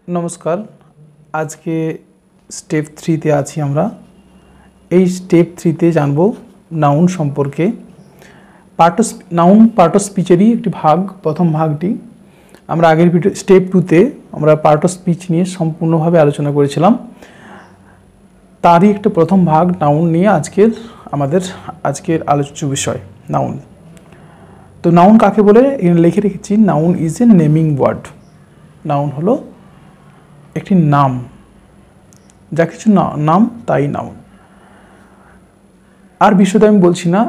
नमस्कार आज के स्टेप 3 ते आछि आमरा এই স্টেপ 3 তে জানবো নাউন সম্পর্কে নাউন পার্ট অফ স্পিচেরই একটি ভাগ প্রথম ভাগটি আমরা আগের ভিডিও স্টেপ 2 তে আমরা পার্ট অফ স্পিচ নিয়ে সম্পূর্ণভাবে আলোচনা করেছিলাম তারই একটা প্রথম ভাগ নাউন নিয়ে আজকের আলোচ্য বিষয় নাউন তো নাউন কাকে বলে এখানে লিখে রেখেছি noun is a naming word noun হলো একটি নাম যা কিছু নাম তাই নাউন আর বিশদ আমি বলছি না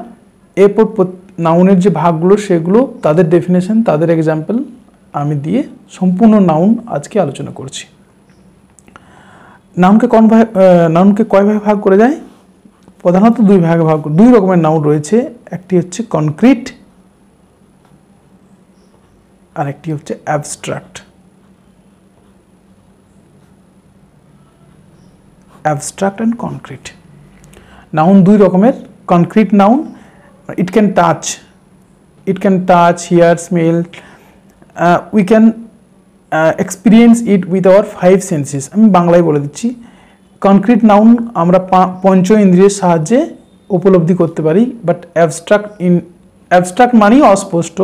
এরপর নাউনের যে ভাগগুলো সেগুলো তাদের ডেফিনেশন তাদের এক্সাম্পল আমি দিয়ে সম্পূর্ণ নাউন আজকে আলোচনা করছি নাউনকে কয় ভাগে ভাগ করা যায় প্রধানত দুই ভাগে ভাগ দুই রকমের নাউন রয়েছে একটি হচ্ছে কনক্রিট আর একটি হচ্ছে abstract abstract and concrete noun দুই রকমের concrete noun it can touch hear smell we can experience it with our five senses আমি বাংলায় বলে দিচ্ছি concrete noun আমরা পঞ্চ ইন্দ্রিয়ের সাহায্যে উপলব্ধি করতে পারি বাট abstract মানে অস্পষ্ট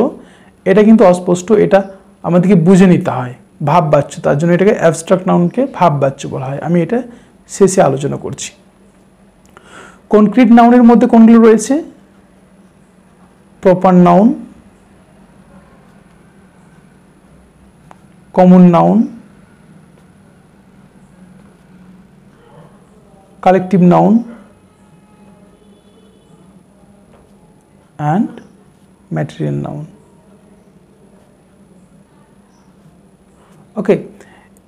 এটা কিন্তু অস্পষ্ট এটা আমাদেরকে বুঝে নিতে হয় ভাববাচ্য তার জন্য এটাকে abstract noun কে ভাববাচ্য বলা হয় আমি এটা শেষে আলোচনা করছি কনক্রিট নাউনের মধ্যে কোনগুলো রয়েছে proper noun common noun collective noun and material noun okay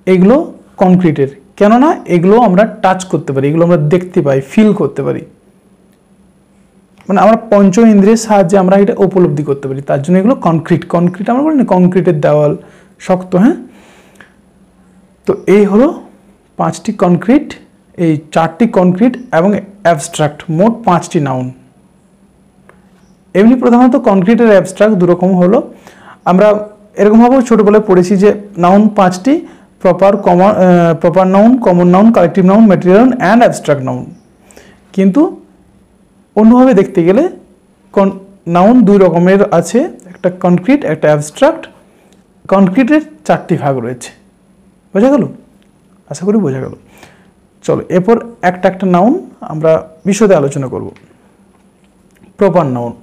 এগুলো কনক্রিটের কেননা এগুলো আমরা টাচ করতে পারি এগুলো আমরা দেখতে পাই ফিল করতে পারি মানে আমরা পঞ্চ ইন্দ্রিয়ের সাহায্যে আমরা এটা উপলব্ধি করতে পারি তার জন্য এগুলো কনক্রিট আমরা বলি না কনক্রিটের দেওয়াল শক্ত হ্যাঁ তো এই হলো পাঁচটি কনক্রিট এই চারটি কনক্রিট এবং অ্যাবস্ট্রাক্ট মোট পাঁচটি নাউন এমনি প্রধানত কনক্রিট আর অ্যাবস্ট্রাক্ট দুরকম হলো আমরা এরকমভাবে ছোটোবেলায় পড়েছি যে নাউন পাঁচটি proper noun common noun collective noun material noun and abstract noun কিন্তু অন্যভাবে দেখতে গেলে নাউন দুই রকমের আছে একটা কনক্রিট একটা অ্যাবস্ট্রাক্ট কনক্রিটের চারটি ভাগ রয়েছে বোঝা গেল আশা করি বোঝা গেল চলো এরপর একটা নাউন আমরা বিশদে আলোচনা করব প্রপার নাউন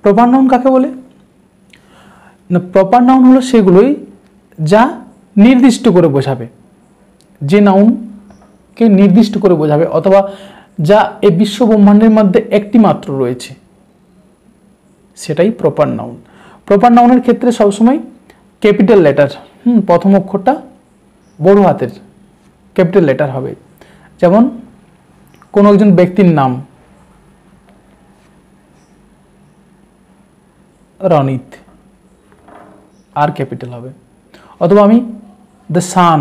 প্রপার নাউন কাকে বলে না প্রপার নাউন হলো সেগুলোই যা নির্দিষ্ট করে বোঝাবে যে নাউনকে নির্দিষ্ট করে বোঝাবে অথবা যা এই বিশ্ব ব্রহ্মাণ্ডের মধ্যে একটি মাত্র রয়েছে সেটাই প্রপার নাউন প্রপার নাউনের ক্ষেত্রে সবসময় ক্যাপিটাল লেটার প্রথম অক্ষরটা বড় হাতের ক্যাপিটাল লেটার হবে যেমন কোনো একজন ব্যক্তির নাম রনিত আর ক্যাপিটাল হবে অথবা আমি দ্য সান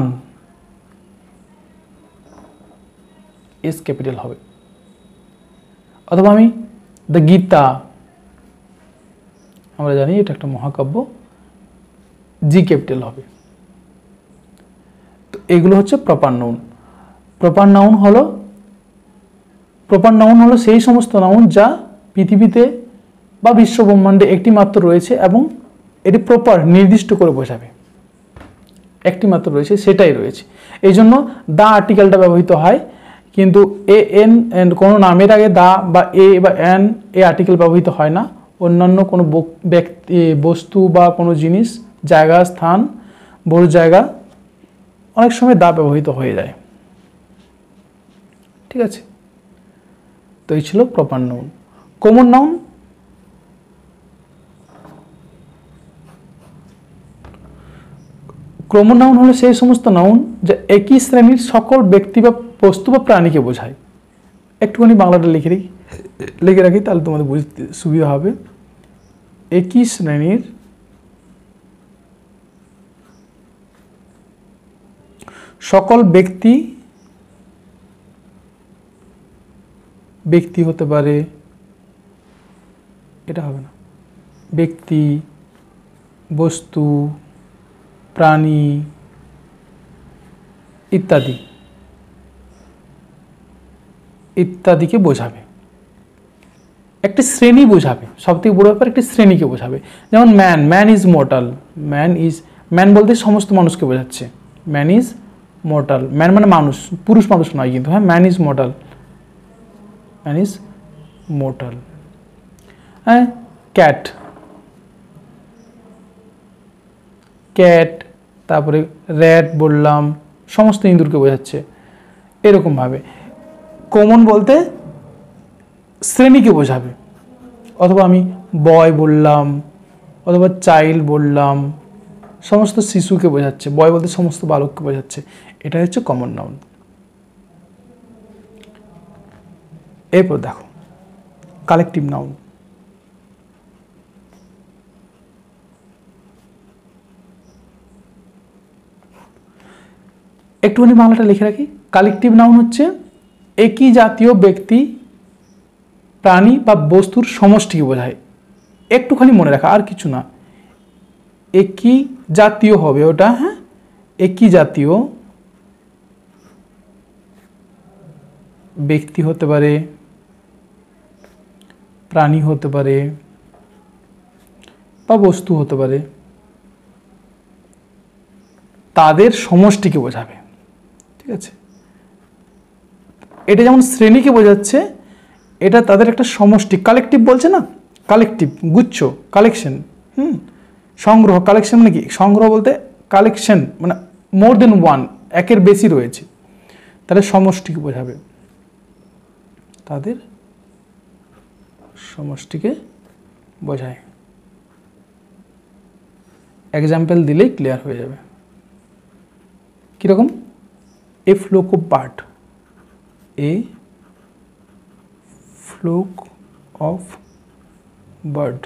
এস ক্যাপিটাল হবে অথবা আমি দ্য গীতা আমরা জানি এটা একটা মহাকাব্য জি ক্যাপিটাল হবে তো এগুলো হচ্ছে প্রপার নাউন প্রপার নাউন হলো সেই সমস্ত নাউন যা পৃথিবীতে বা বিশ্ব ব্রহ্মাণ্ডে একটি মাত্র রয়েছে এবং এটি প্রপার নির্দিষ্ট করে বোঝাবে একটি মাত্র রয়েছে সেটাই রয়েছে এই জন্য দা আর্টিকেলটা ব্যবহৃত হয় কিন্তু এ এন কোনো নামের আগে দা বা এ বা এন এ আর্টিকেল ব্যবহৃত হয় না অন্যান্য কোনো ব্যক্তি বস্তু বা কোনো জিনিস জায়গা স্থান বড় জায়গা অনেক সময় দা ব্যবহৃত হয়ে যায় ঠিক আছে তো এই ছিল proper noun common noun common noun হলো সেই সমস্ত নাউন যা একই শ্রেণীর সকল ব্যক্তি বা বস্তু বা প্রাণীকে বোঝায় একটুখানি বাংলাটা লিখে রাখি তাহলে তোমাদের বুঝতে সুবিধা হবে একই শ্রেণীর সকল ব্যক্তি হতে পারে এটা হবে না ব্যক্তি বস্তু, প্রাণী ইত্যাদি ইত্যাদিকে বোঝাবে। একটি শ্রেণী বোঝাবে, সবথেকে বড় ব্যাপার একটি শ্রেণীকে বোঝাবে। যেমন ম্যান ইজ মর্টাল, ম্যান বলতে সমস্ত মানুষকে বোঝাচ্ছে। ম্যান ইজ মর্টাল, ম্যান মানে মানুষ, পুরুষ মানুষ নয় কিন্তু, হ্যাঁ, man is mortal, man is mortal. হ্যাঁ, ক্যাট, তারপরে র্যাট বললাম, সমস্ত ইঁদুরকে বোঝাচ্ছে। এরকমভাবে কমন বলতে শ্রেণীকে বোঝাবে। অথবা আমি বয় বললাম, অথবা চাইল্ড বললাম, সমস্ত শিশুকে বোঝাচ্ছে। বয় বলতে সমস্ত বালককে বোঝাচ্ছে। এটা হচ্ছে কমন নাউন। এরপর দেখো কালেকটিভ নাউন। একটুখানি বাংলাটা লিখে রাখি। কালেকটিভ নাউন হচ্ছে একই জাতীয় ব্যক্তি, প্রাণী বা বস্তুর সমষ্টিকে বোঝায়। একটুখানি মনে রাখা, আর কিছু না। একই জাতীয় হবে ওটা, হ্যাঁ, একই জাতীয় ব্যক্তি হতে পারে, প্রাণী হতে পারে বা বস্তু হতে পারে, তাদের সমষ্টিকে বোঝাবে। ঠিক আছে, এটা যেমন শ্রেণীকে বোঝাচ্ছে, এটা তাদের একটা সমষ্টি। কালেকটিভ বলছে না, কালেকটিভ গুচ্ছ, কালেকশন, সংগ্রহ। কালেকশন মানে কি? সংগ্রহ বলতে কালেকশন মানে মোর দেন ওয়ান, একের বেশি রয়েছে, তাহলে সমষ্টিকে বোঝাবে, তাদের সমষ্টিকে বোঝায়। এক্সাম্পল দিলেই ক্লিয়ার হয়ে যাবে। কিরকম? A flock of bird, a flock of bird,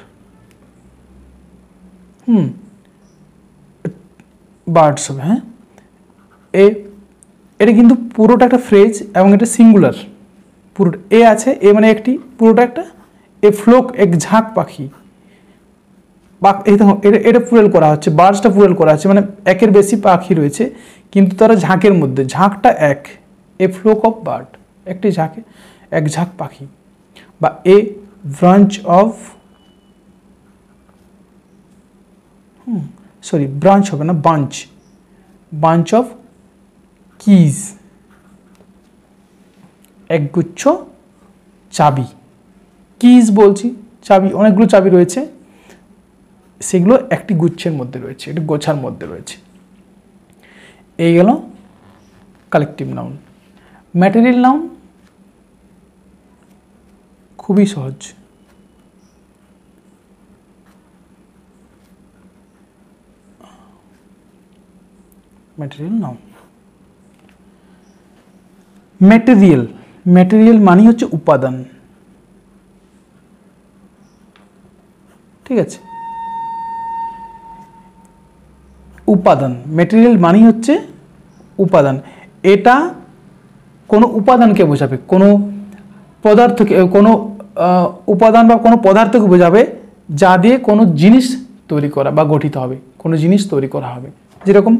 birds হবে, হ্যাঁ। এটা কিন্তু পুরোটা একটা ফ্রেজ এবং এটা সিঙ্গুলার। পুরো এ আছে, এ মানে একটি, পুরোটা একটা। এ ফ্লোক, এক ঝাঁক পাখি, এটা প্লুরাল করা হচ্ছে, বার্ডসটা প্লুরাল করা হচ্ছে, মানে একের বেশি পাখি রয়েছে কিন্তু তারা ঝাঁকের মধ্যে, ঝাঁকটা এক। এ ফ্লোক অফ বার্ড, একটি ঝাঁকে এক ঝাঁক পাখি। বা এ ব্রাঞ্চ অফ, সরি ব্রাঞ্চ হবে না, বাঞ্চ অফ কিজ, একগুচ্ছ চাবি। কিজ বলছি, চাবি, অনেকগুলো চাবি রয়েছে, সেগুলো একটি গুচ্ছের মধ্যে রয়েছে, একটি গোছার মধ্যে রয়েছে। এই গেল কালেকটিভ নাউন। ম্যাটেরিয়াল নাউন খুবই সহজ। ম্যাটেরিয়াল নাউন, ম্যাটেরিয়াল মানে হচ্ছে উপাদান। ঠিক আছে, উপাদান, ম্যাটেরিয়াল মানে হচ্ছে উপাদান। এটা কোনো উপাদানকে বোঝাবে, কোনো পদার্থকে, কোনো উপাদান বা কোনো পদার্থকে বোঝাবে যা দিয়ে কোনো জিনিস তৈরি করা বা গঠিত হবে, কোনো জিনিস তৈরি করা হবে। যেরকম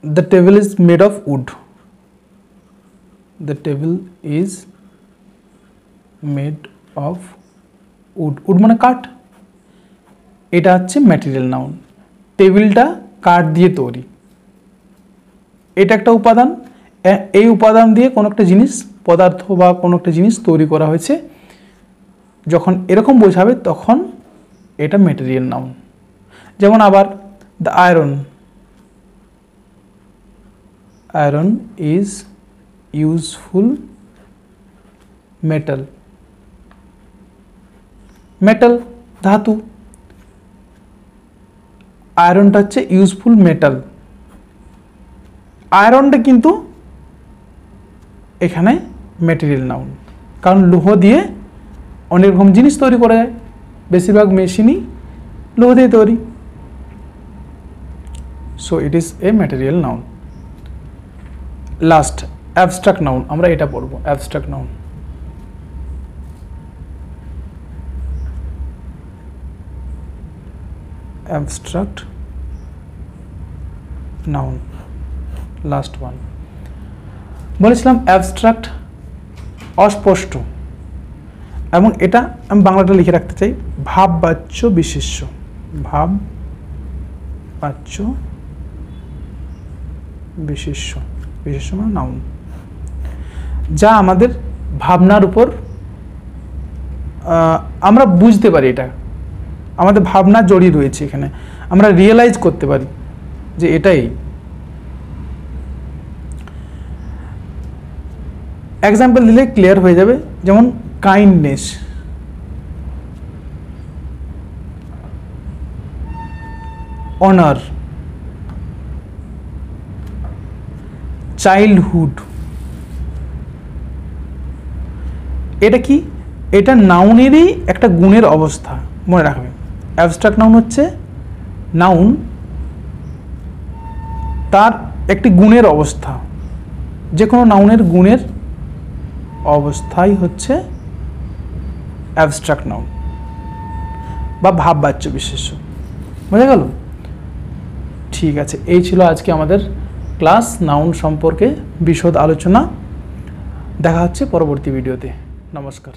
the table is made of wood, the table is made of wood, wood মানে কাঠ। এটা হচ্ছে ম্যাটেরিয়াল নাউন। টেবিলটা কাঠ দিয়ে তৈরি, এটা একটা উপাদান। এই উপাদান দিয়ে কোনো একটা জিনিস, পদার্থ বা কোনো একটা জিনিস তৈরি করা হয়েছে। যখন এরকম বোঝাবে তখন এটা ম্যাটেরিয়াল নাউন। যেমন আবার the iron is useful metal, metal ধাতু, আয়রনটা হচ্ছে ইউজফুল মেটাল। আয়রনটা কিন্তু এখানে ম্যাটেরিয়াল নাউন, কারণ লোহ দিয়ে অনেক রকম জিনিস তৈরি করা যায়, বেশিরভাগ মেশিনই লোহ দিয়ে তৈরি। So it is a material noun. Last abstract noun, আমরা এটা পড়বো। Abstract noun, abstract noun. Last one বলেছিলাম অ্যাবস্ট্রাক্ট অস্পষ্ট, এবং এটা আমি বাংলাটা লিখে রাখতে চাই ভাববাচ্য বিশেষ্য। ভাববাচ্য বিশেষ্য, বিশেষ্য মানে নাউন, যা আমাদের ভাবনার উপর আমরা বুঝতে পারি, এটা আমাদের ভাবনা জড়িয়ে রয়েছে এখানে, আমরা রিয়েলাইজ করতে পারি যে এটাই। এক্সাম্পল দিলে ক্লিয়ার হয়ে যাবে, যেমন কাইন্ডনেস, অনার, চাইল্ডহুড। এটা কি? এটা নাউনেরই একটা গুণের অবস্থা, মনে রাখবে। অ্যাবস্ট্রাক্ট নাউন হচ্ছে নাউন, তার একটি গুণের অবস্থা, যে কোনো নাউনের গুণের অবস্থাই হচ্ছে অ্যাবস্ট্রাক্ট নাউন বা ভাববাচ্য বিশেষ্য। বোঝা গেল? ঠিক আছে, এই ছিল আজকে আমাদের ক্লাস নাউন সম্পর্কে বিশদ আলোচনা। দেখা হচ্ছে পরবর্তী ভিডিওতে। নমস্কার।